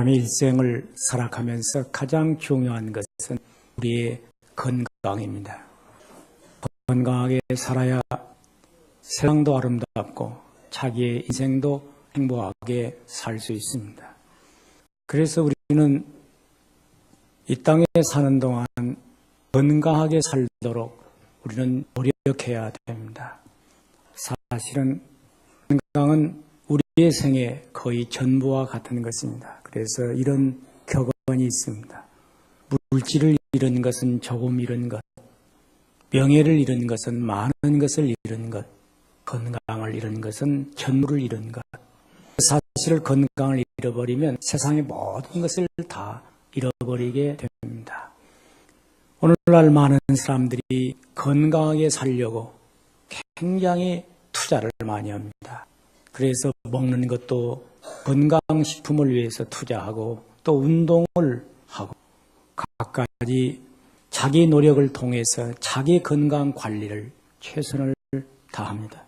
사람의 일생을 살아가면서 가장 중요한 것은 우리의 건강입니다. 건강하게 살아야 세상도 아름답고 자기의 인생도 행복하게 살 수 있습니다. 그래서 우리는 이 땅에 사는 동안 건강하게 살도록 우리는 노력해야 됩니다. 사실은 건강은 우리의 생애 거의 전부와 같은 것입니다. 그래서 이런 격언이 있습니다. 물질을 잃은 것은 조금 잃은 것, 명예를 잃은 것은 많은 것을 잃은 것, 건강을 잃은 것은 전부를 잃은 것. 사실 건강을 잃어버리면 세상의 모든 것을 다 잃어버리게 됩니다. 오늘날 많은 사람들이 건강하게 살려고 굉장히 투자를 많이 합니다. 그래서 먹는 것도 건강식품을 위해서 투자하고 또 운동을 하고 각가지 자기 노력을 통해서 자기 건강 관리를 최선을 다합니다.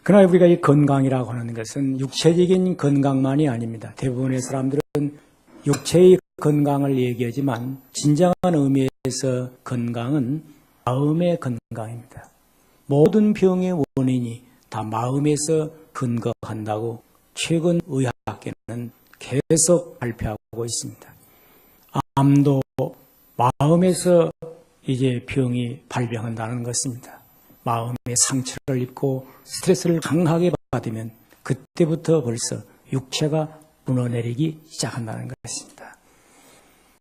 그러나 우리가 이 건강이라고 하는 것은 육체적인 건강만이 아닙니다. 대부분의 사람들은 육체의 건강을 얘기하지만 진정한 의미에서 건강은 마음의 건강입니다. 모든 병의 원인이 다 마음에서 근거한다고 최근 의학계는 계속 발표하고 있습니다. 암도 마음에서 이제 병이 발병한다는 것입니다. 마음의 상처를 입고 스트레스를 강하게 받으면 그때부터 벌써 육체가 무너내리기 시작한다는 것입니다.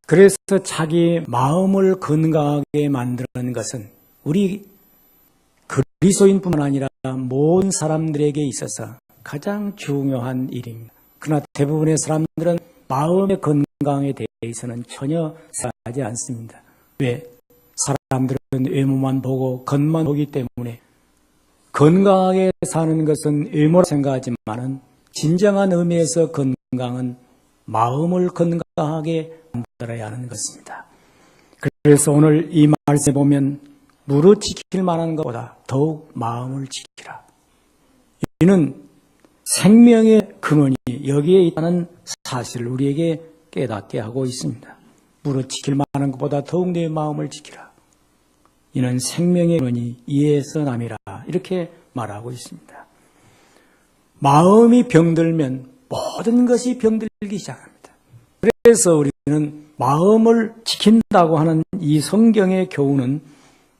그래서 자기 마음을 건강하게 만드는 것은 우리 그리스도인뿐만 아니라 모든 사람들에게 있어서 가장 중요한 일입니다. 그러나 대부분의 사람들은 마음의 건강에 대해서는 전혀 생각하지 않습니다. 왜? 사람들은 외모만 보고 겉만 보기 때문에 건강하게 사는 것은 외모라 생각하지만은 진정한 의미에서 건강은 마음을 건강하게 만들어야 하는 것입니다. 그래서 오늘 이 말씀에 보면 무릇 지킬 만한 것보다 더욱 마음을 지키라. 이는 생명의 근원이 여기에 있다는 사실을 우리에게 깨닫게 하고 있습니다. 무릇 지킬 만한 것보다 더욱 내 마음을 지키라. 이는 생명의 근원이 이에서 남이라. 이렇게 말하고 있습니다. 마음이 병들면 모든 것이 병들기 시작합니다. 그래서 우리는 마음을 지킨다고 하는 이 성경의 교훈은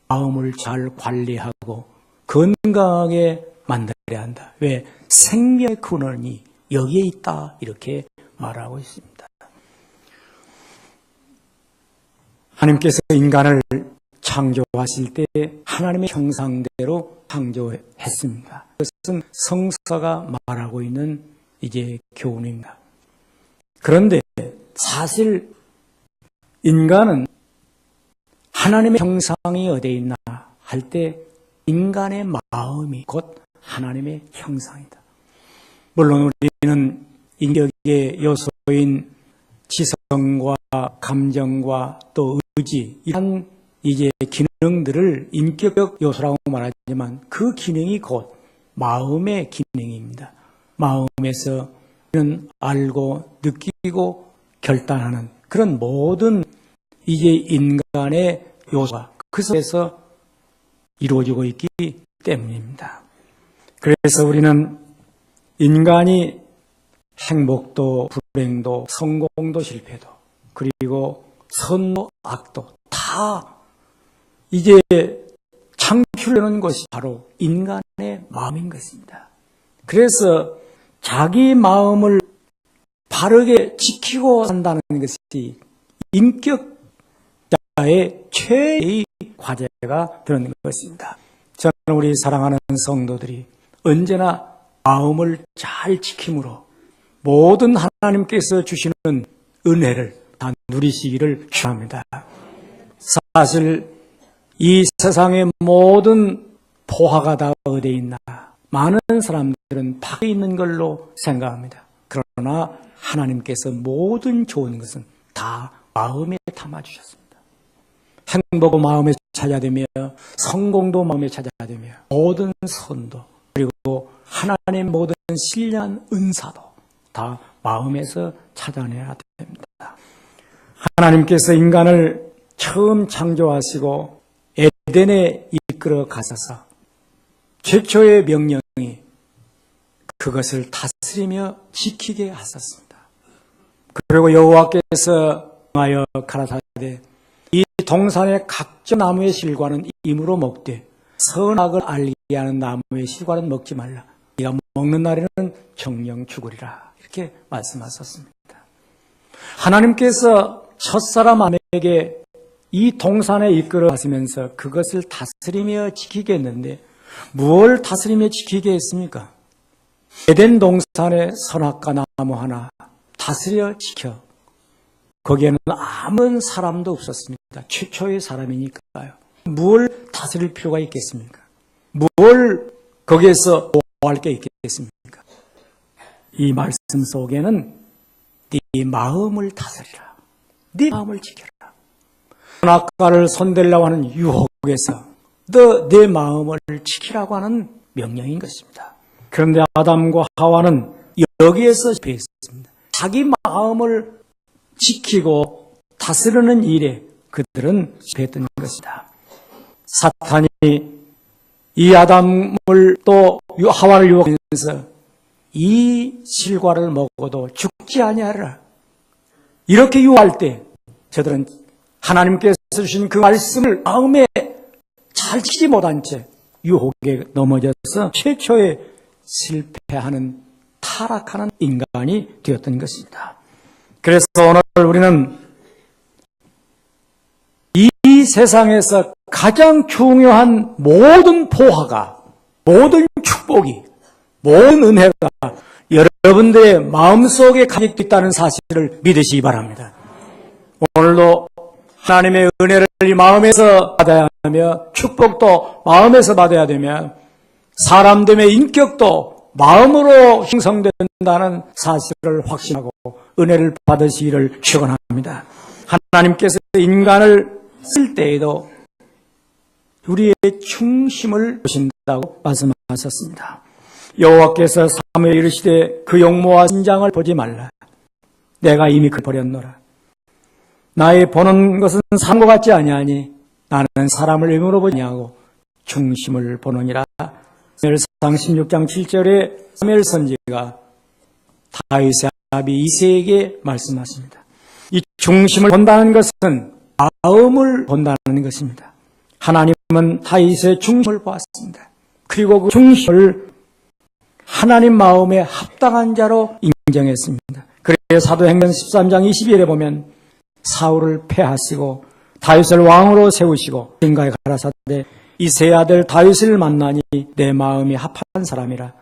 마음을 잘 관리하고 건강하게 만들어야 한다. 왜? 생명의 근원이 여기에 있다. 이렇게 말하고 있습니다. 하나님께서 인간을 창조하실 때 하나님의 형상대로 창조했습니다. 그것은 성서가 말하고 있는 이제 교훈입니다. 그런데 사실 인간은 하나님의 형상이 어디에 있나 할 때 인간의 마음이 곧 하나님의 형상이다. 물론 우리는 인격의 요소인 지성과 감정과 또 의지 이런 이제 기능들을 인격적 요소라고 말하지만 그 기능이 곧 마음의 기능입니다. 마음에서 우리는 알고 느끼고 결단하는 그런 모든 이제 인간의 요소가 그 속에서 이루어지고 있기 때문입니다. 그래서 우리는 인간이 행복도 불행도 성공도 실패도 그리고 선도 악도 다 이제 창출하는 것이 바로 인간의 마음인 것입니다. 그래서 자기 마음을 바르게 지키고 산다는 것이 인격자의 최애의 과제가 되는 것입니다. 저는 우리 사랑하는 성도들이 언제나 마음을 잘 지킴으로 모든 하나님께서 주시는 은혜를 다 누리시기를 축원합니다. 사실 이 세상의 모든 포화가 다 어디에 있나? 많은 사람들은 밖에 있는 걸로 생각합니다. 그러나 하나님께서 모든 좋은 것은 다 마음에 담아주셨습니다. 행복도 마음에 찾아야 되며 성공도 마음에 찾아야 되며 모든 선도 그리고 하나님 모든 신령한 은사도 다 마음에서 찾아내야 됩니다. 하나님께서 인간을 처음 창조하시고 에덴에 이끌어 가셔서 최초의 명령이 그것을 다스리며 지키게 하셨습니다. 그리고 여호와께서 하여 가라사대 이 동산의 각종 나무의 실과는 임으로 먹되 선악을 알게 하는 나무의 실과는 먹지 말라. 네가 먹는 날에는 정령 죽으리라. 이렇게 말씀하셨습니다. 하나님께서 첫사람 아내에게 이 동산에 이끌어 가시면서 그것을 다스리며 지키게 했는데 무엇을 다스리며 지키게 했습니까? 에덴 동산의 선악과 나무 하나 다스려 지켜. 거기에는 아무런 사람도 없었습니다. 최초의 사람이니까요. 뭘 다스릴 필요가 있겠습니까? 뭘 거기에서 보호할 게 있겠습니까? 이 말씀 속에는 네 마음을 다스리라. 네 마음을 지켜라. 선악과를 손대려고 하는 유혹에서 너 내 마음을 지키라고 하는 명령인 것입니다. 그런데 아담과 하와는 여기에서 실패했습니다. 자기 마음을 지키고 다스리는 일에 그들은 실패했던 것이다. 사탄이 이 아담을 또 하와를 유혹하면서 이 실과를 먹어도 죽지 아니하리라. 이렇게 유혹할 때 저들은 하나님께서 주신 그 말씀을 마음에 잘 지키지 못한 채 유혹에 넘어져서 최초의 실패하는 타락하는 인간이 되었던 것입니다. 그래서 오늘 우리는 이 세상에서 가장 중요한 모든 보화가, 모든 축복이, 모든 은혜가 여러분들의 마음속에 가지고 있다는 사실을 믿으시기 바랍니다. 오늘도 하나님의 은혜를 마음에서 받아야 하며 축복도 마음에서 받아야 되며 사람들의 인격도 마음으로 형성된다는 사실을 확신하고 은혜를 받으시기를 축원합니다. 하나님께서 인간을 쓸 때에도 우리의 중심을 보신다고 말씀하셨습니다. 여호와께서 사무엘에 이르시되 그 용모와 신장을 보지 말라. 내가 이미 그를 버렸노라. 나의 보는 것은 사람과 같지 아니하니 나는 사람을 의무로 보지 아니하고 중심을 보느니라. 사무엘상 16장 7절에 사무엘 선지가 다윗의 아비 이새에게 말씀하십니다. 이 중심을 본다는 것은 마음을 본다는 것입니다. 하나님은 다윗의 중심을 보았습니다. 그리고 그 중심을 하나님 마음에 합당한 자로 인정했습니다. 그래서 사도행전 13장 22절에 보면 사울을 패하시고 다윗을 왕으로 세우시고 인가에 가라사대 이 세 아들 다윗을 만나니 내 마음이 합한 사람이라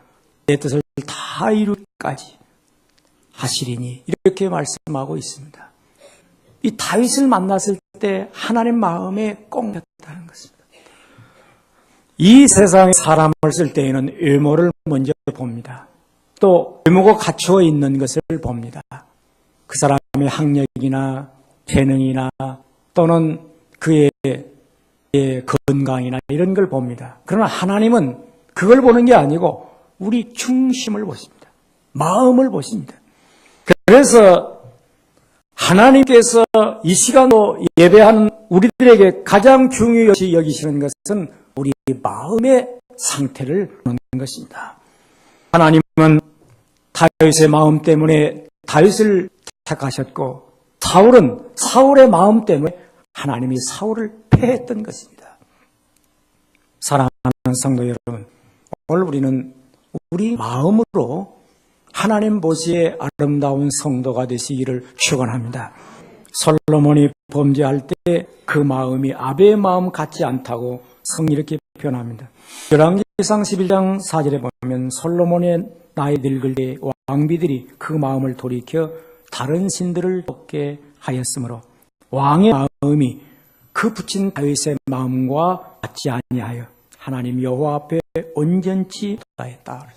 내 뜻을 다 이루기까지 하시리니 이렇게 말씀하고 있습니다. 이 다윗을 만났을 때 하나님 마음에 꼭 였다는 것입니다. 이 세상에 사람을 쓸 때에는 외모를 먼저 봅니다. 또 외모가 갖추어 있는 것을 봅니다. 그 사람의 학력이나 재능이나 또는 그의 건강이나 이런 걸 봅니다. 그러나 하나님은 그걸 보는 게 아니고 우리 중심을 보십니다. 마음을 보십니다. 그래서 하나님께서 이 시간으로 예배하는 우리들에게 가장 중요시 여기시는 것은 우리 마음의 상태를 보는 것입니다. 하나님은 다윗의 마음 때문에 다윗을 택하셨고 사울은 사울의 마음 때문에 하나님이 사울을 패했던 것입니다. 사랑하는 성도 여러분, 오늘 우리는 우리 마음으로 하나님 보시기에 아름다운 성도가 되시기를 축원합니다. 솔로몬이 범죄할 때 그 마음이 아벨의 마음 같지 않다고 성경이 이렇게 표현합니다. 열왕기상 11장 4절에 보면 솔로몬의 나이 늙을 때 왕비들이 그 마음을 돌이켜 다른 신들을 돕게 하였으므로 왕의 마음이 그 붙인 다윗의 마음과 같지 아니하여 하나님 여호와 앞에 온전치 못하였다.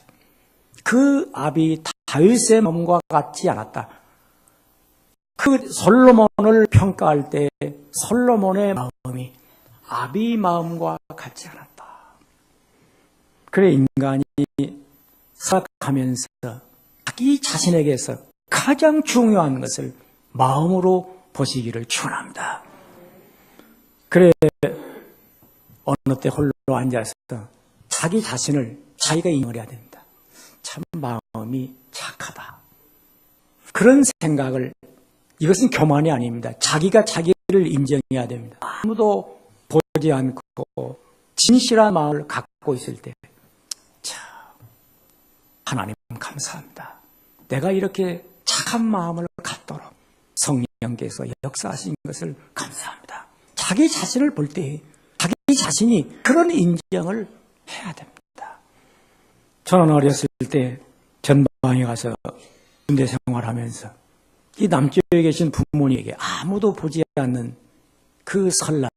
그 압이 다윗의 마음과 같지 않았다. 그 솔로몬을 평가할 때 솔로몬의 마음이 압이 마음과 같지 않았다. 그래 인간이 살아가면서 자기 자신에게서 가장 중요한 것을 마음으로 보시기를 축원합니다. 그래 어느 때 홀로 앉아서 자기 자신을 자기가 인정을 해야 됩니다. 참 마음이 착하다. 그런 생각을, 이것은 교만이 아닙니다. 자기가 자기를 인정해야 됩니다. 아무도 보지 않고 진실한 마음을 갖고 있을 때, 참 하나님 감사합니다. 내가 이렇게 착한 마음을 갖도록 성령께서 역사하신 것을 감사합니다. 자기 자신을 볼 때 자기 자신이 그런 인정을 해야 됩니다. 저는 어렸을 때 전방에 가서 군대 생활하면서 이 남쪽에 계신 부모님에게 아무도 보지 않는 그 설날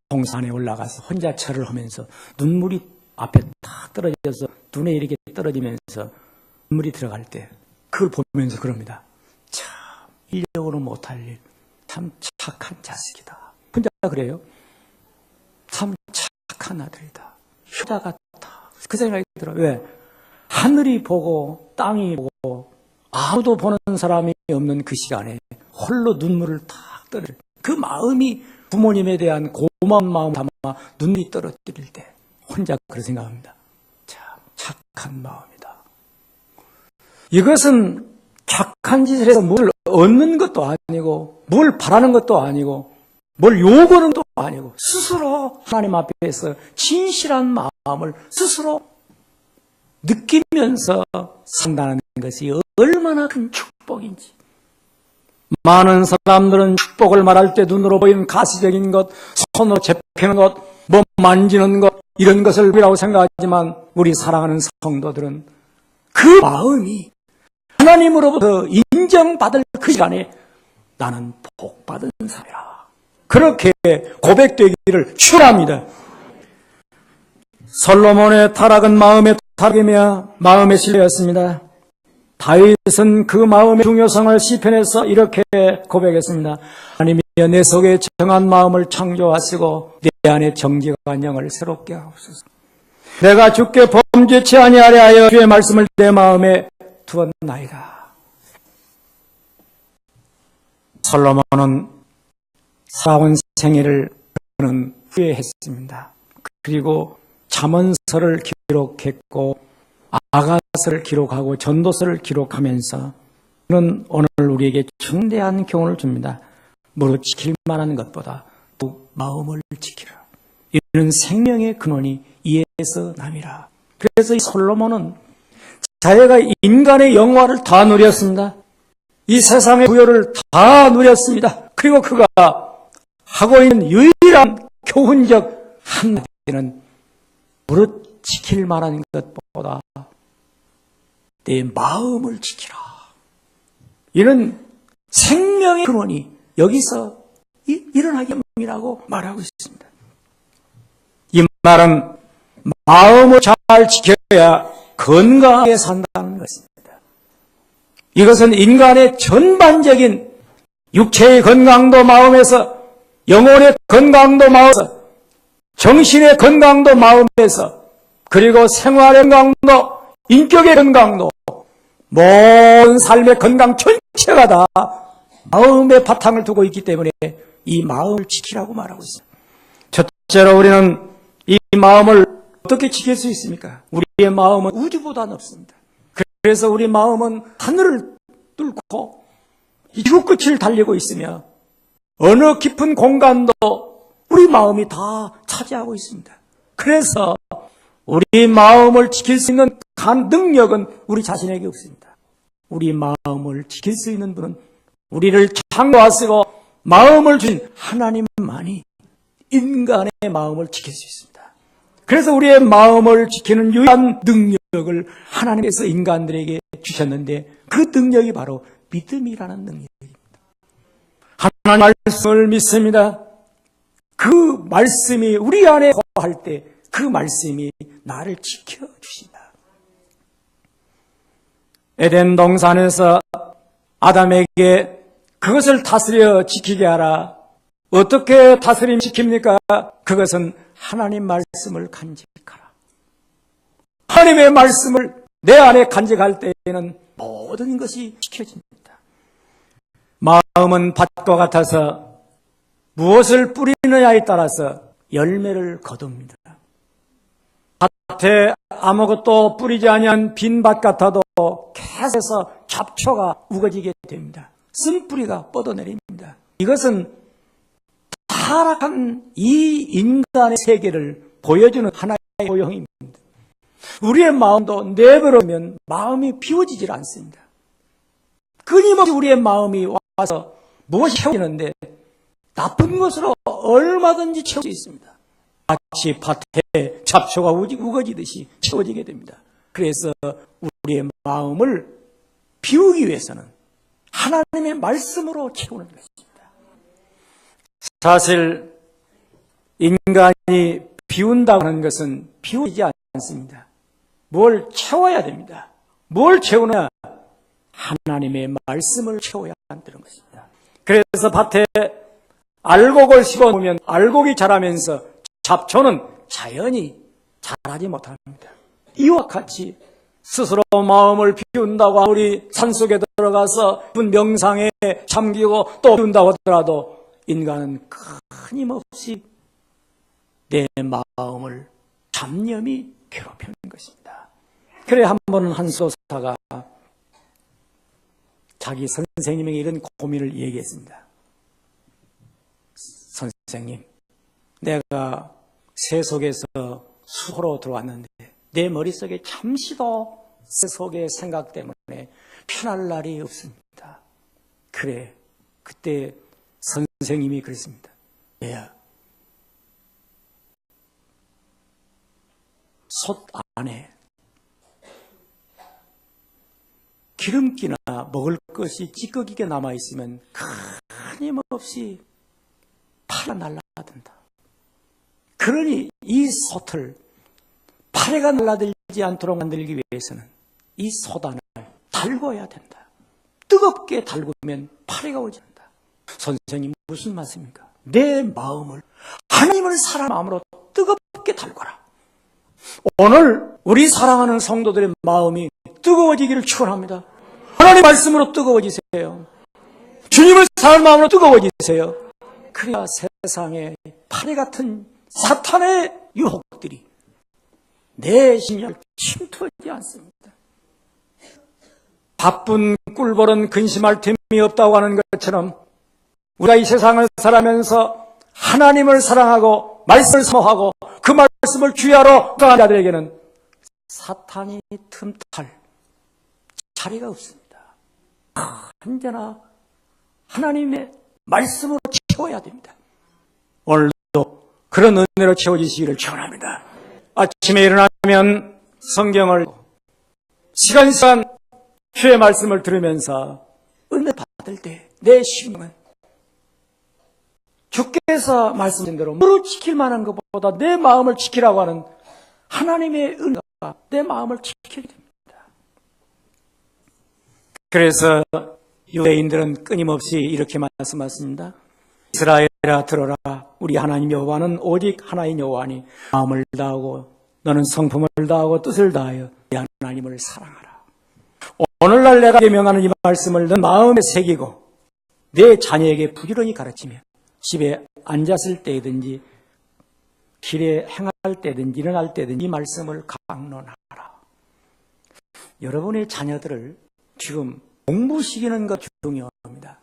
동산에 올라가서 혼자 절을 하면서 눈물이 앞에 탁 떨어져서 눈에 이렇게 떨어지면서 눈물이 들어갈 때 그걸 보면서 그럽니다. 참 인력으로 못할 일, 참 착한 자식이다. 혼자 그래요. 참 착한 아들이다. 효자 같다. 그 생각이 들어요. 왜? 하늘이 보고 땅이 보고 아무도 보는 사람이 없는 그 시간에 홀로 눈물을 탁 떨어질 그 마음이 부모님에 대한 고마운 마음 담아 눈물이 떨어뜨릴 때 혼자 그렇게 생각합니다. 참 착한 마음이다. 이것은 착한 짓을 해서 뭘 얻는 것도 아니고 뭘 바라는 것도 아니고 뭘 요구하는 것도 아니고 스스로 하나님 앞에서 진실한 마음을 스스로 느끼면서 산다는 것이 얼마나 큰 축복인지. 많은 사람들은 축복을 말할 때 눈으로 보이는 가시적인 것, 손으로 접히는 것, 뭐 만지는 것 이런 것을 이라고 생각하지만 우리 사랑하는 성도들은 그 마음이 하나님으로부터 인정받을 그 시간에 나는 복받은 사람이라. 그렇게 고백되기를 축원합니다. 솔로몬의 타락은 마음의 타락이며 마음의 신뢰였습니다. 다윗은 그 마음의 중요성을 시편에서 이렇게 고백했습니다. 하나님이 내 속에 정한 마음을 창조하시고 내 안에 정직한 영을 새롭게 하옵소서. 내가 주께 범죄치 아니하려 하여 주의 말씀을 내 마음에 두었나이다. 솔로몬은 살아온 생애를 그는 후회했습니다. 그리고 잠언서를 기록했고 아가서를 기록하고 전도서를 기록하면서 그는 오늘 우리에게 중대한 교훈을 줍니다. 무릇 지킬 만한 것보다 더욱 마음을 지키라. 이는 생명의 근원이 이에서 남이라. 그래서 이 솔로몬은 자기가 인간의 영화를 다 누렸습니다. 이 세상의 부여를 다 누렸습니다. 그리고 그가 하고 있는 유일한 교훈적 한마디는 무릇 지킬 만한 것보다 내 마음을 지키라. 이는 생명의 근원이 여기서 일어나기 때문이라고 말하고 있습니다. 이 말은 마음을 잘 지켜야 건강하게 산다는 것입니다. 이것은 인간의 전반적인 육체의 건강도 마음에서, 영혼의 건강도 마음에서, 정신의 건강도 마음에서, 그리고 생활의 건강도, 인격의 건강도, 모든 삶의 건강 전체가 다 마음의 바탕을 두고 있기 때문에 이 마음을 지키라고 말하고 있습니다. 첫째로 우리는 이 마음을 어떻게 지킬 수 있습니까? 우리의 마음은 우주보다 높습니다. 그래서 우리 마음은 하늘을 뚫고 지구 끝을 달리고 있으며 어느 깊은 공간도 우리 마음이 다 차지하고 있습니다. 그래서 우리 마음을 지킬 수 있는 능력은 우리 자신에게 없습니다. 우리 마음을 지킬 수 있는 분은 우리를 창조하시고 마음을 주신 하나님만이 인간의 마음을 지킬 수 있습니다. 그래서 우리의 마음을 지키는 유일한 능력을 하나님께서 인간들에게 주셨는데 그 능력이 바로 믿음이라는 능력입니다. 하나님 말씀을 믿습니다. 그 말씀이 우리 안에 거할 때 그 말씀이 나를 지켜주신다. 에덴 동산에서 아담에게 그것을 다스려 지키게 하라. 어떻게 다스림 지킵니까? 그것은 하나님 말씀을 간직하라. 하나님의 말씀을 내 안에 간직할 때에는 모든 것이 지켜집니다. 마음은 밭과 같아서 무엇을 뿌리느냐에 따라서 열매를 거둡니다. 밭에 아무것도 뿌리지 아니한 빈 밭 같아도 계속해서 잡초가 우거지게 됩니다. 쓴뿌리가 뻗어내립니다. 이것은 타락한 이 인간의 세계를 보여주는 하나의 고용입니다. 우리의 마음도 내버려두면 마음이 비워지질 않습니다. 끊임없이 우리의 마음이 와서 무엇이 채워지는데 나쁜 것으로 얼마든지 채울 수 있습니다. 마치 밭에 잡초가 우거지듯이 채워지게 됩니다. 그래서 우리의 마음을 비우기 위해서는 하나님의 말씀으로 채우는 것입니다. 사실 인간이 비운다고 하는 것은 비우지 않습니다. 뭘 채워야 됩니다. 뭘 채우냐? 하나님의 말씀을 채워야 한다는 것입니다. 그래서 밭에 알곡을 심어놓으면 알곡이 자라면서 잡초는 자연히 자라지 못합니다. 이와 같이 스스로 마음을 비운다고 우리 산속에 들어가서 명상에 잠기고 또 비운다고 하더라도 인간은 끊임없이 내 마음을 잡념이 괴롭히는 것입니다. 그래 한 번은 한 수도사가 자기 선생님에게 이런 고민을 얘기했습니다. 선생님, 내가 새 속에서 수호로 들어왔는데 내 머릿속에 잠시도 새 속의 생각 때문에 편할 날이 없습니다. 그래, 그때 선생님이 그랬습니다. 얘야, 솥 안에 기름기나 먹을 것이 찌꺼기게 남아있으면 끊임없이 파래가 날라든다. 그러니 이 솥을 파래가 날라들지 않도록 만들기 위해서는 이 솥안을 달궈야 된다. 뜨겁게 달구면 파래가 오지 않는다. 선생님 무슨 말씀입니까? 내 마음을 하나님을 사랑하는 마음으로 뜨겁게 달궈라. 오늘 우리 사랑하는 성도들의 마음이 뜨거워지기를 축원합니다. 하나님 말씀으로 뜨거워지세요. 주님을 사랑하는 마음으로 뜨거워지세요. 그래야 세상에 파래 같은 사탄의 유혹들이 내 심령을 침투하지 않습니다. 바쁜 꿀벌은 근심할 틈이 없다고 하는 것처럼 우리가 이 세상을 살아가면서 하나님을 사랑하고 말씀을 사모하고 그 말씀을 주야로 가는 자들에게는 사탄이 틈탈 자리가 없습니다. 언제나 하나님의 말씀으로 채워야 됩니다. 오늘도 그런 은혜로 채워지시기를 축원합니다. 아침에 일어나면 성경을 시간 주의 말씀을 들으면서 은혜 받을 때 내 심령은 주께서 말씀하신 대로 무릇 지킬 만한 것보다 내 마음을 지키라고 하는 하나님의 은혜가 내 마음을 지키게 됩니다. 그래서 유대인들은 끊임없이 이렇게 말씀하십니다. 이스라엘아 들어라. 우리 하나님 여호와는 오직 하나인 여호와니 마음을 다하고 너는 성품을 다하고 뜻을 다하여 네 하나님을 사랑하라. 오늘날 내가 명하는 이 말씀을 너 마음에 새기고 내 자녀에게 부지런히 가르치며 집에 앉았을 때든지 길에 행할 때든지 일어날 때든지 이 말씀을 강론하라. 여러분의 자녀들을 지금 공부시키는 것 중요합니다.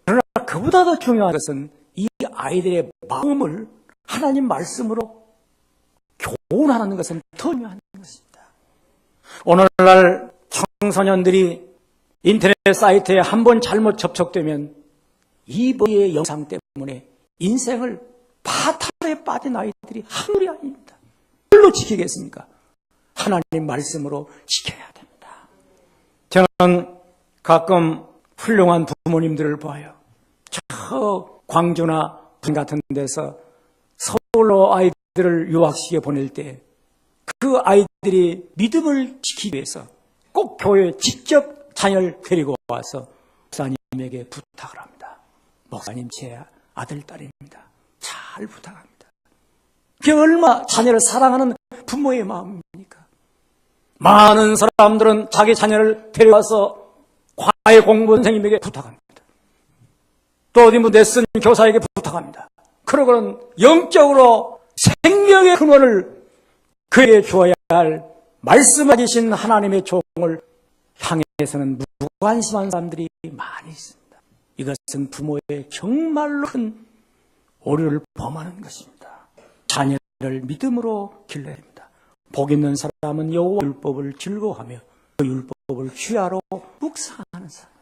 그러나 그보다 더 중요한 것은 이 아이들의 마음을 하나님 말씀으로 교훈하는 것은 더 중요한 것입니다. 오늘날 청소년들이 인터넷 사이트에 한 번 잘못 접촉되면 이번의 영상 때문에 인생을 파탈에 빠진 아이들이 한둘이 아닙니다. 뭘로 지키겠습니까? 하나님 말씀으로 지켜야 됩니다. 저는 가끔 훌륭한 부모님들을 봐요. 저 광주나 부산 같은 데서 서울로 아이들을 유학시켜 보낼 때 그 아이들이 믿음을 지키기 위해서 꼭 교회에 직접 자녀를 데리고 와서 목사님에게 부탁을 합니다. 목사님 제 아들, 딸입니다. 잘 부탁합니다. 그게 얼마나 자녀를 사랑하는 부모의 마음입니까? 많은 사람들은 자기 자녀를 데려와서 과외 공부 선생님에게 부탁합니다. 또 어디 뭐 레슨 교사에게 부탁합니다. 그러고는 영적으로 생명의 근원을 그에게 주어야 할 말씀하신 하나님의 종을 향해서는 무관심한 사람들이 많이 있습니다. 이것은 부모의 정말로 큰 오류를 범하는 것입니다. 자녀를 믿음으로 길러야 됩니다. 복 있는 사람은 여호와 율법을 즐거워하며 그 율법을 주야로 묵상하는 사람.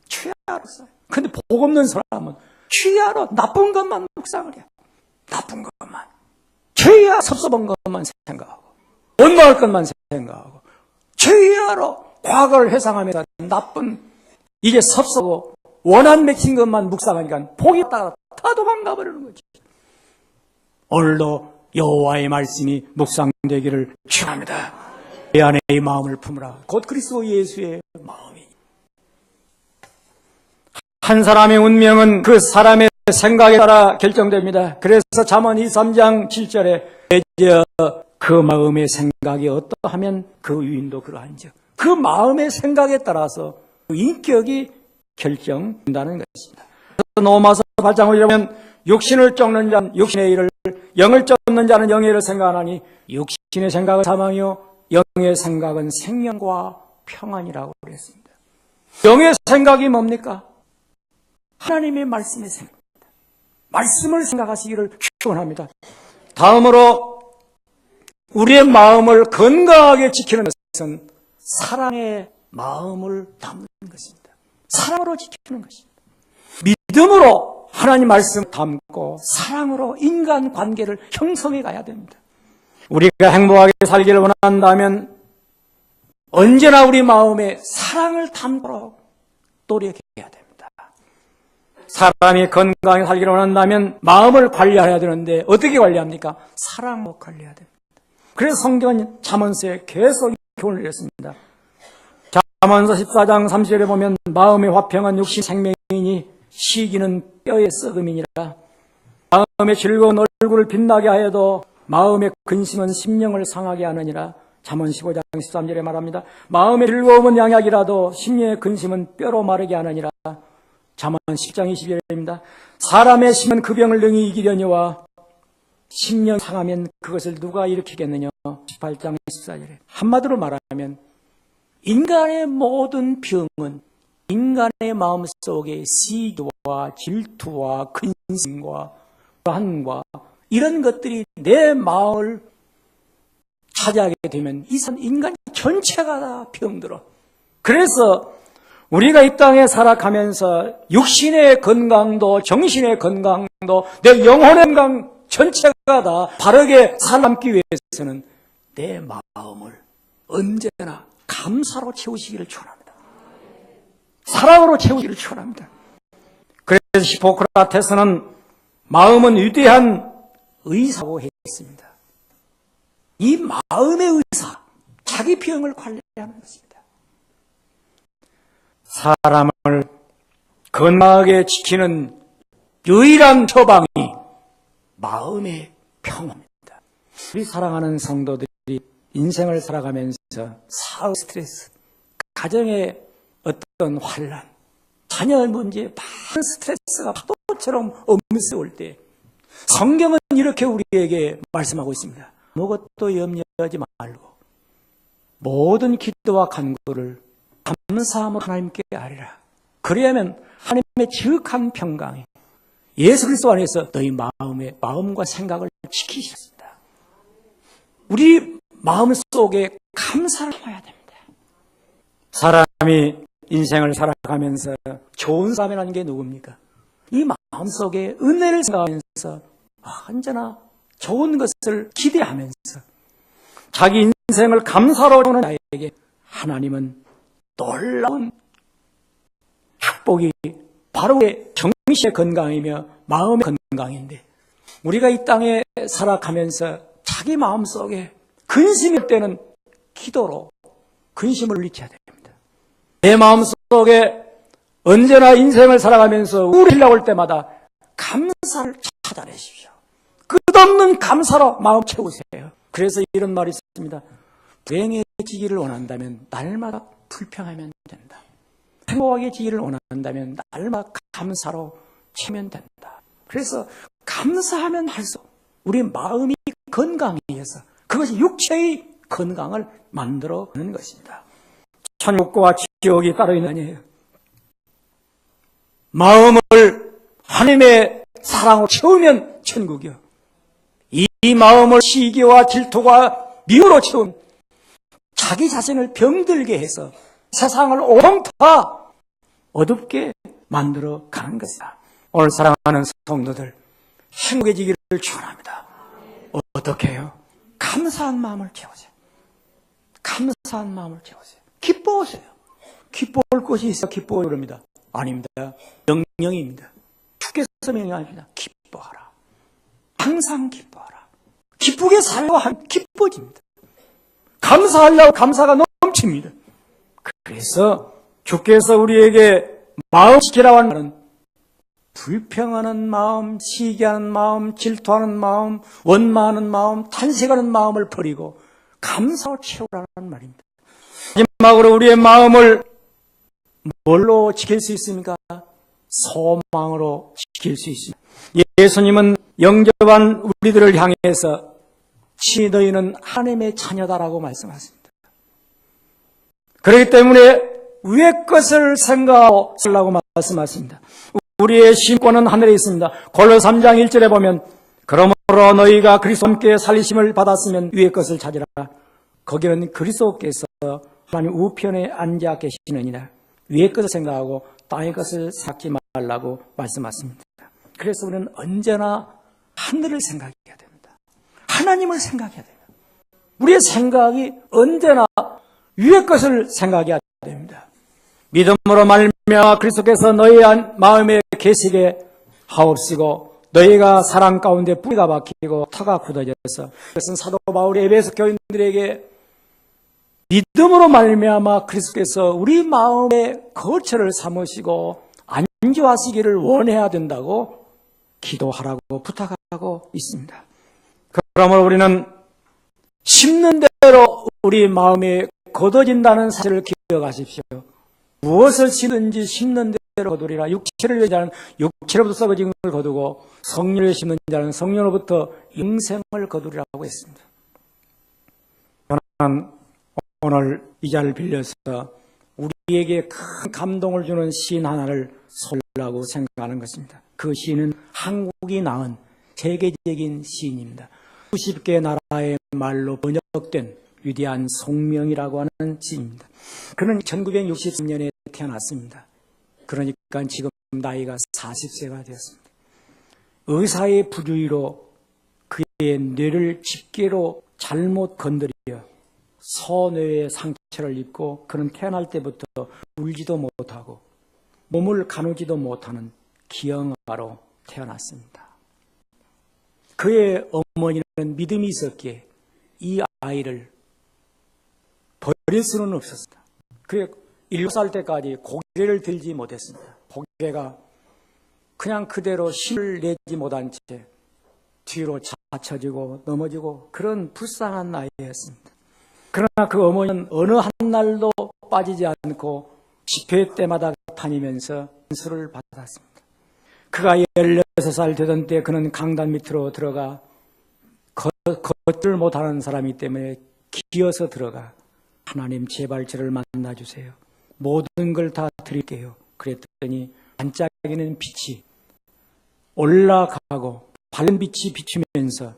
주야로 써요. 근데 복 없는 사람은 주야로 나쁜 것만 묵상을 해요. 나쁜 것만. 주야 섭섭한 것만 생각하고 원망할 것만 생각하고 주야로 과거를 회상하면서 나쁜 이게 섭섭하고 원한 맺힌 것만 묵상하니까 복이 없다가 다 도망가 버리는 거지. 오늘도 여호와의 말씀이 묵상되기를 축원합니다. 내 안에 이 마음을 품으라. 곧 그리스도 예수의 마음이. 한 사람의 운명은 그 사람의 생각에 따라 결정됩니다. 그래서 잠언 23장 7절에 대저 그 마음의 생각이 어떠하면 그 유인도 그러한즉 그 마음의 생각에 따라서 그 인격이 결정된다는 것입니다. 로마서 8장 5절에 보면 육신을 쫓는 자는 육신의 일을 영을 쫓는 자는 영의 일을 생각하나니 육신의 생각은 사망이요 영의 생각은 생명과 평안이라고 그랬습니다. 영의 생각이 뭡니까? 하나님의 말씀의 생각입니다. 말씀을 생각하시기를 축원합니다. 다음으로 우리의 마음을 건강하게 지키는 것은 사랑의 마음을 담는 것입니다. 사랑으로 지키는 것입니다. 믿음으로 하나님 말씀을 담고 사랑으로 인간관계를 형성해 가야 됩니다. 우리가 행복하게 살기를 원한다면 언제나 우리 마음에 사랑을 담도록 노력해야 됩니다. 사람이 건강하게 살기를 원한다면 마음을 관리해야 되는데 어떻게 관리합니까? 사랑으로 관리해야 됩니다. 그래서 성경은 잠언서에 계속 교훈을 내렸습니다. 잠언서 14장 30절에 보면 마음의 화평은 육신 생명이니 시기는 뼈의 썩음이니라. 마음의 즐거운 얼굴을 빛나게 하여도 마음의 근심은 심령을 상하게 하느니라. 잠언 15장 13절에 말합니다. 마음의 즐거움은 양약이라도 심령의 근심은 뼈로 마르게 하느니라. 잠언 10장 20절입니다. 사람의 심은 그 병을 능히 이기려니와 심령 상하면 그것을 누가 일으키겠느냐. 18장 14절에 한마디로 말하면 인간의 모든 병은 인간의 마음속에 시기와 질투와 근심과 불안과 이런 것들이 내 마음을 차지하게 되면 이 인간 전체가 다 병들어. 그래서 우리가 이 땅에 살아가면서 육신의 건강도 정신의 건강도 내 영혼의 건강 전체가 다 바르게 살아남기 위해서는 내 마음을 언제나 감사로 채우시기를 축원합니다. 사랑으로 채우기를 축원합니다. 그래서 히포크라테스는 마음은 위대한 의사라고 했습니다. 이 마음의 의사, 자기 병을 관리하는 것입니다. 사람을 건강하게 지키는 유일한 처방이 마음의 평화입니다. 우리 사랑하는 성도들이 인생을 살아가면서 사회 스트레스, 가정의 어떤 환란, 자녀 문제, 많은 스트레스가 파도처럼 엄습해올 때 성경은 이렇게 우리에게 말씀하고 있습니다. 아무것도 염려하지 말고 모든 기도와 간구를 감사함으로 하나님께 아뢰라. 그래야면 하나님의 지극한 평강이 예수 그리스도 안에서 너희 마음과 생각을 지키셨습니다. 우리 마음속에 감사를 담아야 됩니다. 사람이 인생을 살아가면서 좋은 사람이라는 게 누굽니까? 이 마음속에 은혜를 생각하면서 언제나 좋은 것을 기대하면서 자기 인생을 감사로 보는 자에게 하나님은 놀라운 축복이 바로 정신의 건강이며 마음의 건강인데 우리가 이 땅에 살아가면서 자기 마음속에 근심일 때는 기도로 근심을 물리쳐야 됩니다. 내 마음속에 언제나 인생을 살아가면서 우울이 올라올 때마다 감사를 찾아내십시오. 끝없는 감사로 마음 채우세요. 그래서 이런 말이 있습니다. 불행해지기를 원한다면 날마다 불평하면 된다. 행복하게지기를 원한다면 날마다 감사로 채우면 된다. 그래서 감사하면 할수록 우리 마음이 건강해서 그것이 육체의 건강을 만들어내는 것입니다. 천국과 지옥이 따로 있는 아니에요. 마음을 하나님의 사랑으로 채우면 천국이요. 이 마음을 시기와 질투와 미움으로 채우면 자기 자신을 병들게 해서 세상을 온통 다 어둡게 만들어 가는 것이다. 오늘 사랑하는 성도들, 행복해지기를 축원합니다. 어떻게 해요? 감사한 마음을 채우세요. 감사한 마음을 채우세요. 기뻐하세요. 기뻐할 것이 있어 기뻐하려 합니다. 아닙니다. 명령입니다. 주께서 명령합니다. 기뻐하라. 항상 기뻐하라. 기쁘게 살려고 하면 기뻐집니다. 감사하려고 감사가 넘칩니다. 그래서 주께서 우리에게 마음 지키라고 하는 말은 불평하는 마음, 시기하는 마음, 질투하는 마음, 원망하는 마음, 탄식하는 마음을 버리고 감사로 채우라는 말입니다. 마지막으로 우리의 마음을 뭘로 지킬 수 있습니까? 소망으로 지킬 수 있습니다. 예수님은 영접한 우리들을 향해서 너희는 하나님의 자녀다라고 말씀하십니다. 그렇기 때문에 위의 것을 생각하고 살라고 말씀하십니다. 우리의 신권은 하늘에 있습니다. 골로새 3장 1절에 보면 그러므로 너희가 그리스도와 함께 살리심을 받았으면 위의 것을 찾으라. 거기는 그리스도께서 하나님 우편에 앉아 계시느니라. 위의 것을 생각하고 땅의 것을 생각지 말라고 말씀하십니다. 그래서 우리는 언제나 하늘을 생각해야 됩니다. 하나님을 생각해야 됩니다. 우리의 생각이 언제나 위의 것을 생각해야 됩니다. 믿음으로 말미암아 그리스도께서 너희 마음에 계시게 하옵시고 너희가 사랑 가운데 뿌리가 박히고 터가 굳어져서 그것은 사도 바울이 에베소 교인들에게 믿음으로 말미암아 그리스도께서 우리 마음의 거처를 삼으시고 안주하시기를 원해야 된다고 기도하라고 부탁하고 있습니다. 그러므로 우리는 심는 대로 우리 마음이 거둬진다는 사실을 기억하십시오. 무엇을 심든지 심는 대로 거두리라. 육체를 위한 자는 육체로부터 썩어진 걸 거두고 성령을 심는 자는 성령으로부터 영생을 거두리라고 했습니다. 저는 오늘 이 자리를 빌려서 우리에게 큰 감동을 주는 시인 하나를 소개하려고 생각하는 것입니다. 그 시인은 한국이 낳은 세계적인 시인입니다. 수십 개 나라의 말로 번역된 위대한 송명이라고 하는 시인입니다. 그는 1963년에 태어났습니다. 그러니까 지금 나이가 40세가 되었습니다. 의사의 부주의로 그의 뇌를 집게로 잘못 건드려 소뇌에 상처를 입고 그는 태어날 때부터 울지도 못하고 몸을 가누지도 못하는 기형아로 태어났습니다. 그의 어머니는 믿음이 있었기에 이 아이를 버릴 수는 없었습니다. 그래 7살 때까지 고개를 들지 못했습니다. 고개가 그냥 그대로 힘을 내지 못한 채 뒤로 받쳐지고 넘어지고 그런 불쌍한 나이였습니다. 그러나 그 어머니는 어느 한날도 빠지지 않고 집회 때마다 다니면서 연수를 받았습니다. 그가 16살 되던 때 그는 강단 밑으로 들어가 걷지를 못하는 사람이기 때문에 기어서 들어가 하나님 제발 저를 만나주세요. 모든 걸 다 드릴게요. 그랬더니 반짝이는 빛이 올라가고 밝은 빛이 비추면서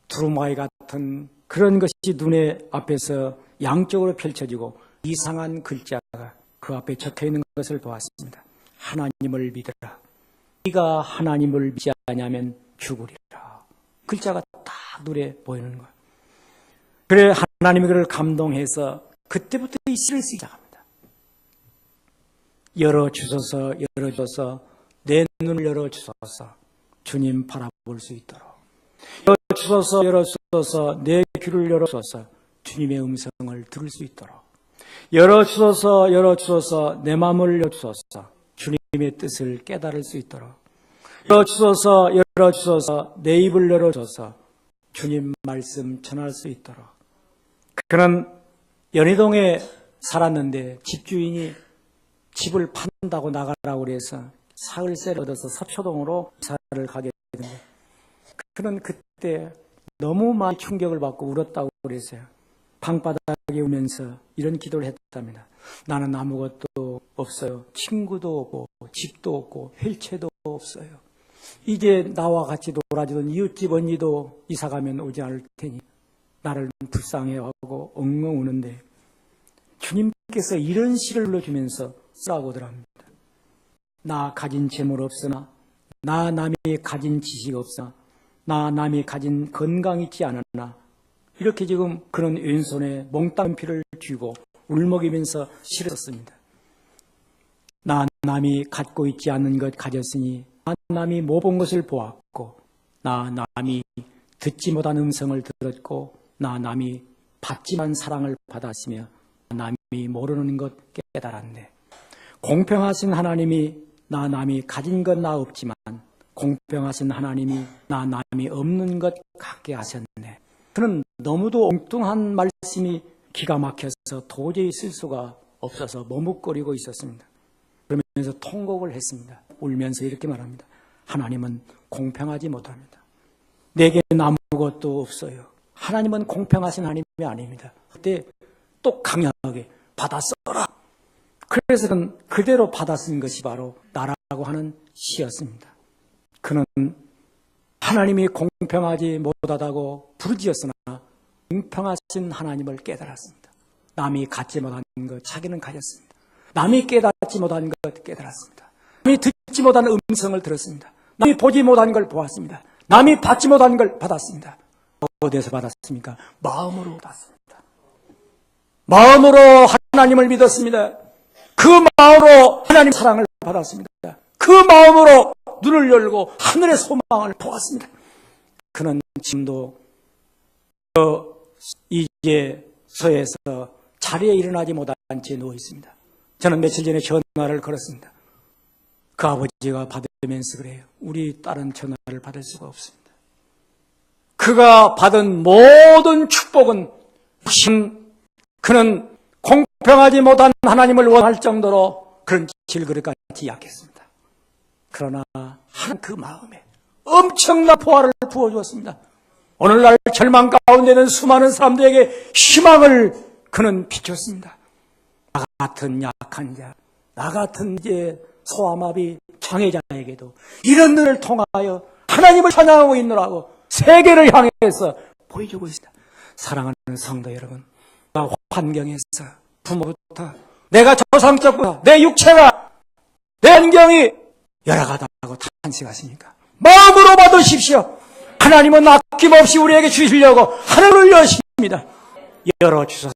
두루마기 같은 그런 것이 눈에 앞에서 양쪽으로 펼쳐지고 이상한 글자가 그 앞에 적혀있는 것을 보았습니다. 하나님을 믿으라. 네가 하나님을 믿지 않으면 죽으리라. 글자가 딱 눈에 보이는 거예요. 그래 하나님이 그를 감동해서 그때부터 이 시를 쓰기 시작합니다. 열어주소서 열어주소서 내 눈을 열어주소서 주님 바라볼 수 있도록 열어주소서 열어주소서 내 귀를 열어주소서 주님의 음성을 들을 수 있도록 열어주소서 열어주소서 내 마음을 열어주소서 주님의 뜻을 깨달을 수 있도록 열어주소서 열어주소서 내 입을 열어주소서 주님 말씀 전할 수 있도록 그는 연희동에 살았는데 집주인이 집을 판다고 나가라고 그래서 사흘세를 얻어서 서초동으로 이사를 가게 됐는데 그는 그때 너무 많이 충격을 받고 울었다고 그랬어요. 방바닥에 울면서 이런 기도를 했답니다. 나는 아무것도 없어요. 친구도 없고 집도 없고 휠체도 없어요. 이제 나와 같이 놀아주던 이웃집 언니도 이사가면 오지 않을 테니 나를 불쌍해하고 엉엉 우는데 주님께서 이런 시를 불러주면서 쓰라고 하더랍니다. 나 가진 재물 없으나 나 남이 가진 지식 없으나 나 남이 가진 건강 있지 않았나 이렇게 지금 그런 왼손에 몽땅 피를 쥐고 울먹이면서 시를 썼습니다. 나 남이 갖고 있지 않는 것 가졌으니 나 남이 못 본 것을 보았고 나 남이 듣지 못한 음성을 들었고 나 남이 받지만 사랑을 받았으며 나 남이 모르는 것 깨달았네. 공평하신 하나님이 나 남이 가진 것 나 없지만 공평하신 하나님이 나 남이 없는 것 갖게 하셨네. 그는 너무도 엉뚱한 말씀이 기가 막혀서 도저히 쓸 수가 없어서 머뭇거리고 있었습니다. 그러면서 통곡을 했습니다. 울면서 이렇게 말합니다. 하나님은 공평하지 못합니다. 내게는 아무것도 없어요. 하나님은 공평하신 하나님이 아닙니다. 그때 또 강력하게 받아 써라. 그래서 그는 그대로 받아 쓴 것이 바로 나라고 하는 시였습니다. 그는 하나님이 공평하지 못하다고 부르짖었으나 공평하신 하나님을 깨달았습니다. 남이 갖지 못한 것 자기는 가졌습니다. 남이 깨닫지 못한 것 깨달았습니다. 남이 듣지 못한 음성을 들었습니다. 남이 보지 못한 걸 보았습니다. 남이 받지 못한 걸 받았습니다. 어디에서 받았습니까? 마음으로 받았습니다. 마음으로 하나님을 믿었습니다. 그 마음으로 하나님 사랑을 받았습니다. 그 마음으로 눈을 열고 하늘의 소망을 보았습니다. 그는 지금도 이제서에서 자리에 일어나지 못한 채 누워 있습니다. 저는 며칠 전에 전화를 걸었습니다. 그 아버지가 받으면서 그래요. 우리 딸은 전화를 받을 수가 없습니다. 그가 받은 모든 축복은 그는 공평하지 못한 하나님을 원할 정도로 그런 질그릇같이 약했습니다. 그러나 하나님 그 마음에 엄청난 보화를 부어주었습니다. 오늘날 절망 가운데는 수많은 사람들에게 희망을 그는 비췄습니다. 나 같은 약한 자, 나 같은 이제 소아마비 장애자에게도 이런 일을 통하여 하나님을 찬양하고 있느라고 세계를 향해서 보여주고 있습니다. 사랑하는 성도 여러분, 환경에서 부모부터 내가 조상적부터 내 육체가 내 환경이 열악하다고 탄식하십니까? 마음으로 받으십시오. 하나님은 아낌없이 우리에게 주시려고 하늘을 여십니다. 열어주소서.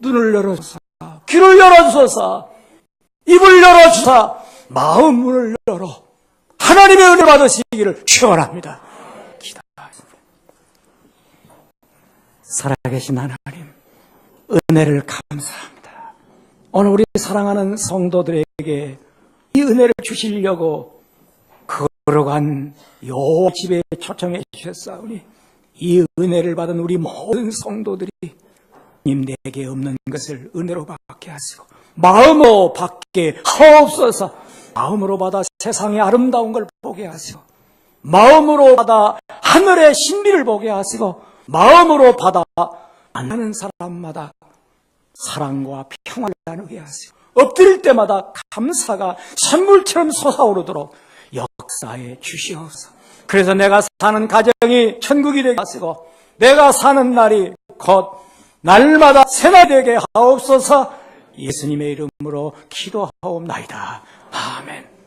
눈을 열어주소서. 귀를 열어주소서. 입을 열어주소서. 마음 문을 열어 하나님의 은혜 받으시기를 축원합니다. 기도하십니다. 살아계신 하나님, 은혜를 감사합니다. 오늘 우리 사랑하는 성도들에게 이 은혜를 주시려고 걸어간 요 집에 초청해 주셨사오니 이 은혜를 받은 우리 모든 성도들이 님 내게 없는 것을 은혜로 받게 하시고 마음으로 받게 하옵소서. 마음으로 받아 세상의 아름다운 걸 보게 하시고 마음으로 받아 하늘의 신비를 보게 하시고 마음으로 받아 만나는 사람마다 사랑과 평화를 나누게 하시고 엎드릴 때마다 감사가 샘물처럼 솟아오르도록 역사에 주시옵소서. 그래서 내가 사는 가정이 천국이 되게 하시고 내가 사는 날이 곧 날마다 새날이 되게 하옵소서. 예수님의 이름으로 기도하옵나이다. 아멘.